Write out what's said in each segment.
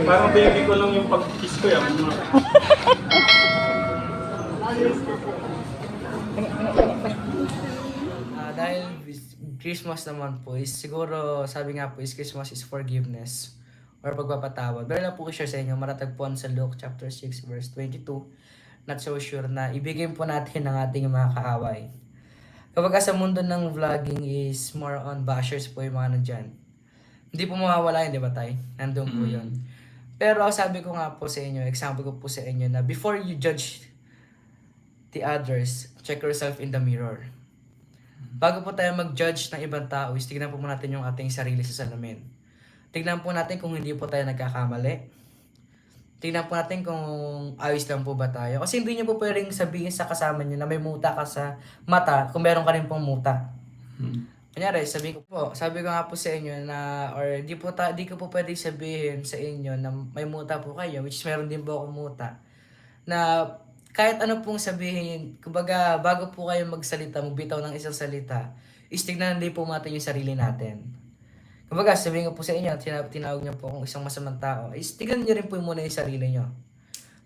Parang baby ko lang yung pag-kiss ko yan. Dahil Christmas naman po is siguro sabi nga po is Christmas is forgiveness or pagpapatawad. Pero lang po ko share sa inyo, maratagpuan sa Luke chapter 6 verse 22. Not so sure na ibigay po natin ang ating mga kaaway. Kapag sa mundo ng vlogging is more on bashers po yung mga nandyan. Hindi po mawawala yun, di ba tay? Nandun po yun. Pero sabi ko nga po sa inyo, example ko po sa inyo na before you judge the others, check yourself in the mirror. Bago po tayo mag-judge ng ibang tao, is tignan po natin yung ating sarili sa salamin. Tignan po natin kung hindi po tayo nagkakamali. Tignan po natin kung ayos lang po ba tayo. Kasi hindi nyo po pwedeng sabihin sa kasama nyo na may muta ka sa mata kung meron ka rin pong muta. Kunyari, sabi ko nga po sa inyo na, or di ko po pwedeng sabihin sa inyo na may muta po kayo, which is meron din po akong muta. Na kahit ano pong sabihin, kumbaga bago po kayo magsalita, magbitaw ng isang salita, is tignan din po natin yung sarili natin. Kumbaga sabihin ko po sa inyo, tinawag niyo po akong isang masamang tao, is tignan niyo rin po muna yung sarili niyo.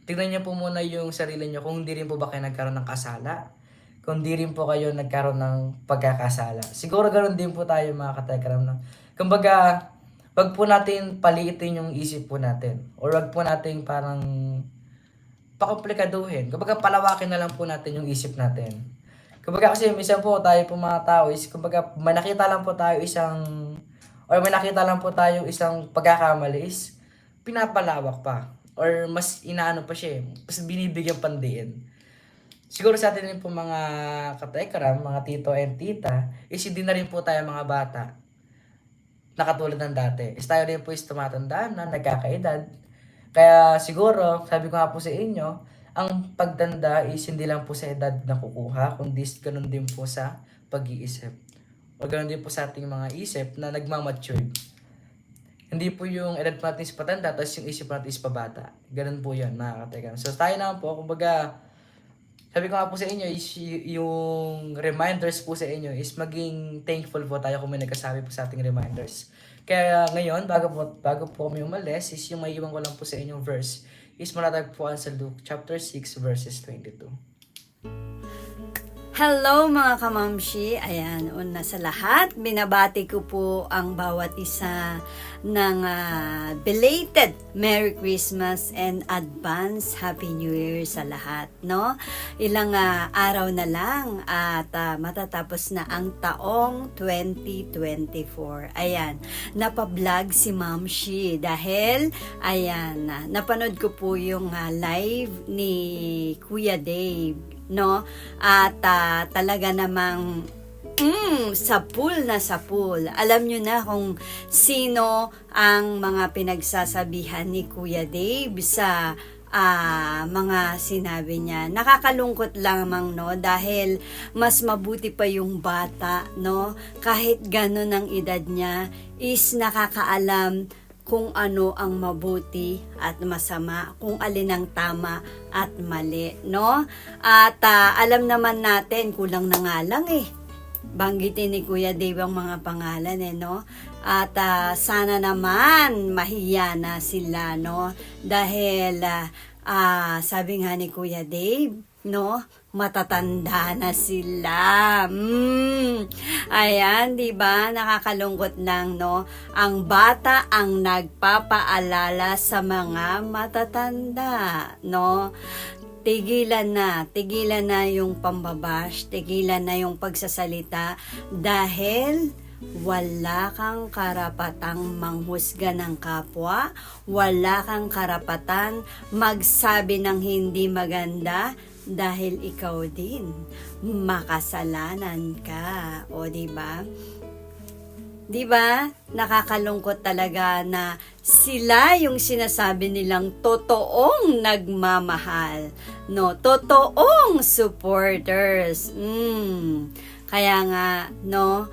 Tignan niyo po muna yung sarili niyo kung hindi rin po ba kayo nagkaroon ng kasala, kung hindi rin po kayo nagkaroon ng pagkakasala. Siguro ganoon din po tayo mga katekram. Kumbaga, wag po natin paliitin yung isip po natin. Or wag po natin parang pakomplikaduhin. Kumbaga, palawakin na lang po natin yung isip natin. Kumbaga kasi minsan po tayo po mga tao is, kumbaga, may nakita lang po tayo isang pagkakamali is, pinapalawak pa. Or mas inaano pa siya, mas binibigyan pandiin. Siguro sa atin rin po mga katekram, mga tito and tita, is hindi na rin po tayo mga bata na katulad ng dati. Is tayo rin po is tumatanda na, nagkakaedad. Kaya siguro, sabi ko nga po sa inyo, ang pagtanda is hindi lang po sa edad na kukuha, kundi ganun din po sa pag-iisip. O ganun din po sa ating mga isip na nagmamature. Hindi po yung edad po natin is patanda, tapos yung isip natin is pabata. Ganun po yun, mga katekram. So tayo naman po, kumbaga, sabi ko nga po sa inyo is yung reminders po sa inyo is maging thankful po tayo kung may nagkasabi po sa ating reminders. Kaya ngayon, bago po kami umalis, is yung maiiwan ko lang po sa inyong verse is matatagpuan sa Luke chapter 6 verses 22. Hello mga kamamshi! Ayan, una sa lahat, binabati ko po ang bawat isa ng belated Merry Christmas and advance Happy New Year sa lahat, no? Ilang araw na lang at matatapos na ang taong 2024. Ayan, napablog si Mamshi dahil, ayan, napanood ko po yung live ni Kuya Dave, no? At talaga namang sapul na sapul. Alam nyo na kung sino ang mga pinagsasabihan ni Kuya Dave sa mga sinabi niya. Nakakalungkot lamang, no, dahil mas mabuti pa yung bata, no, kahit gano'n ang edad niya is nakakaalam kung ano ang mabuti at masama, kung alin ang tama at mali, no? At alam naman natin, kulang na nga lang banggitin ni Kuya Dave ang mga pangalan, no? At sana naman mahiya na sila, no? Dahil sabi nga ni Kuya Dave, no, matatanda na sila. Ayan, 'di ba? Nakakalungkot lang, no? Ang bata ang nagpapaalala sa mga matatanda, no? Tigilan na yung pambabash, tigilan na yung pagsasalita dahil wala kang karapatang manghusga ng kapwa, wala kang karapatan magsabi ng hindi maganda dahil ikaw din makasalanan ka, o di ba? Di ba? Nakakalungkot talaga na sila yung sinasabi nilang totoong nagmamahal, no? Totoong supporters. Kaya nga, no,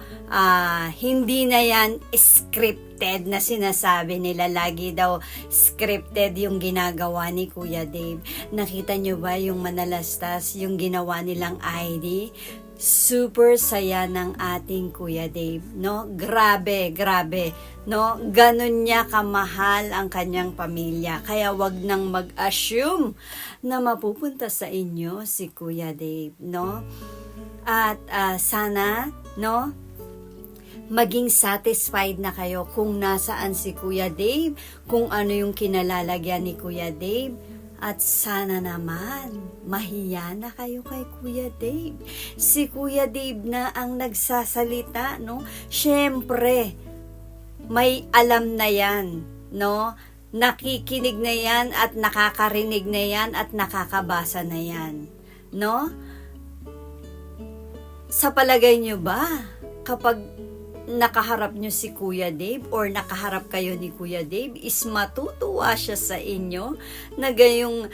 hindi na yan scripted na sinasabi nila. Lagi daw scripted yung ginagawa ni Kuya Dave. Nakita nyo ba yung manalastas, yung ginawa nilang ID? super saya ng ating Kuya Dave, no? Grabe, grabe, no? Ganon niya kamahal ang kanyang pamilya. Kaya wag nang mag-assume na mapupunta sa inyo si Kuya Dave, no? At sana, no? Maging satisfied na kayo kung nasaan si Kuya Dave, kung ano yung kinalalagyan ni Kuya Dave. At sana naman, mahiya na kayo kay Kuya Dave. Si Kuya Dave na ang nagsasalita, no? Siyempre, may alam na yan, no? Nakikinig na yan at nakakarinig na yan at nakakabasa na yan, no? Sa palagay nyo ba, kapag nakaharap nyo si Kuya Dave or nakaharap kayo ni Kuya Dave, is matutuwa siya sa inyo na gayong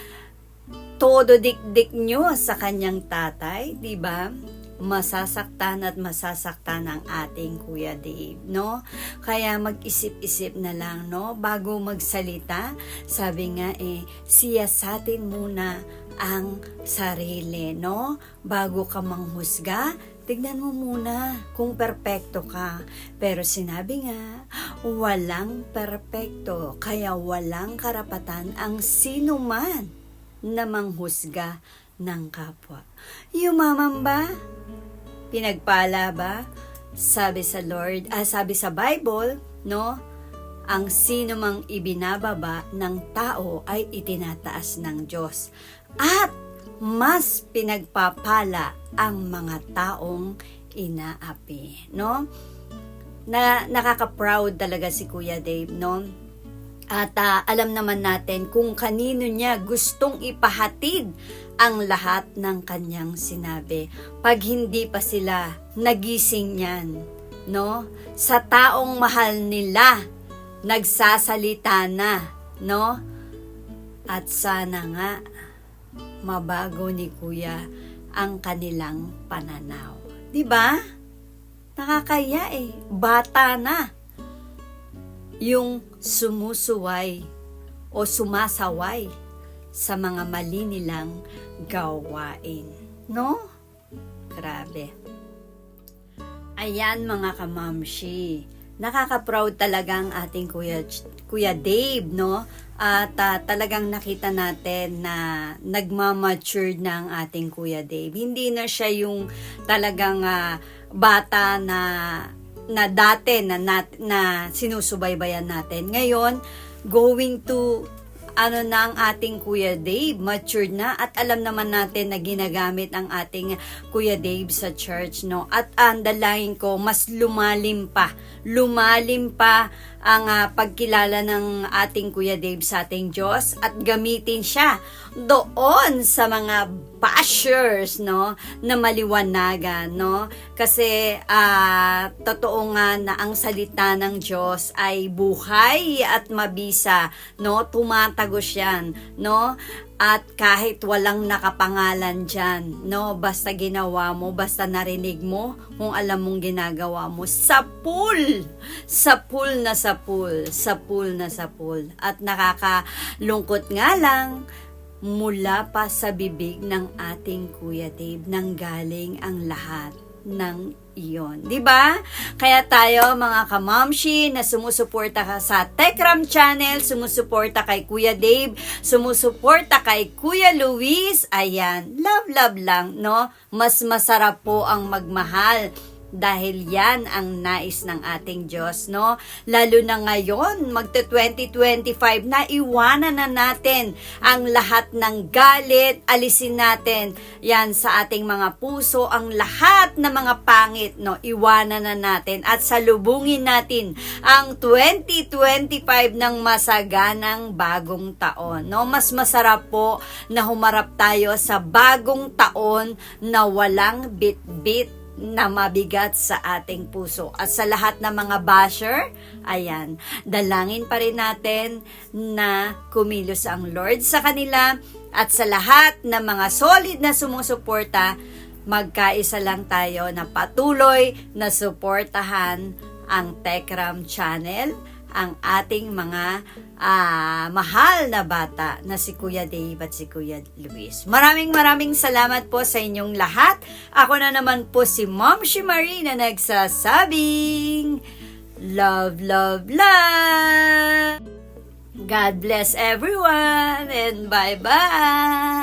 todo dik-dik nyo sa kanyang tatay, di ba? Masasaktan at masasaktan ang ating Kuya Dave, no? Kaya mag-isip-isip na lang, no? Bago magsalita, sabi nga siyasatin muna ang sarili, no? Bago ka manghusga, tignan mo muna kung perpekto ka. Pero sinabi nga, walang perpekto, kaya walang karapatan ang sino man na manghusga ng kapwa. Yumaman ba? Pinagpala ba? Sabi sa Lord, sabi sa Bible, no? Ang sino mang ibinababa ng tao ay itinataas ng Diyos. At mas pinagpapala ang mga taong inaapi, no? Nakaka-proud talaga si Kuya Dave, no? At alam naman natin kung kanino niya gustong ipahatid ang lahat ng kanyang sinabi. Pag hindi pa sila nagising niyan, no? Sa taong mahal nila, nagsasalita na, no? At sana nga mabago ni Kuya ang kanilang pananaw. 'Di ba? Nakakaya bata na yung sumusuway o sumasaway sa mga mali nilang gawain, no? Grabe. Ayan mga kamamshi, nakaka-proud talaga ang ating Kuya Dave, no? At talagang nakita natin na nagmamature na ang ating Kuya Dave. Hindi na siya yung talagang bata na dati na sinusubaybayan natin. Ngayon, going to na ang ating Kuya Dave, matured na at alam naman natin na ginagamit ang ating Kuya Dave sa church, no? At andalain ko, mas lumalim pa ang pagkilala ng ating Kuya Dave sa ating Diyos at gamitin siya doon sa mga bashers, no, na maliwanagan, no? Kasi totoo nga na ang salita ng Diyos ay buhay at mabisa, no? Tumatagos yan, no? At kahit walang nakapangalan dyan, no? Basta ginawa mo, basta narinig mo, kung alam mong ginagawa mo, sapul na sapul. At nakakalungkot nga lang, mula pa sa bibig ng ating Kuya Dave nanggaling ang lahat ng iyon. 'Di ba? Kaya tayo mga kamamshi na sumusuporta ka sa Tekram channel, sumusuporta kay Kuya Dave, sumusuporta kay Kuya Luis, ayan, love lang, no? Mas masarap po ang magmahal dahil yan ang nais ng ating Diyos, no? Lalo na ngayon, magta-2025 na, iwanan na natin ang lahat ng galit, alisin natin yan sa ating mga puso, ang lahat ng mga pangit, no? Iwanan na natin at salubungin natin ang 2025 ng masaganang bagong taon, no? Mas masarap po na humarap tayo sa bagong taon na walang bit-bit na mabigat sa ating puso. At sa lahat ng mga basher, ayan, dalangin pa rin natin na kumilos ang Lord sa kanila. At sa lahat ng mga solid na sumusuporta, magkaisa lang tayo na patuloy na suportahan ang Tekram channel ang ating mga mahal na bata na si Kuya Dave at si Kuya Luis. Maraming salamat po sa inyong lahat. Ako na naman po si Ma'am Shi Marie na nagsasabing love, love, love. God bless everyone and bye-bye.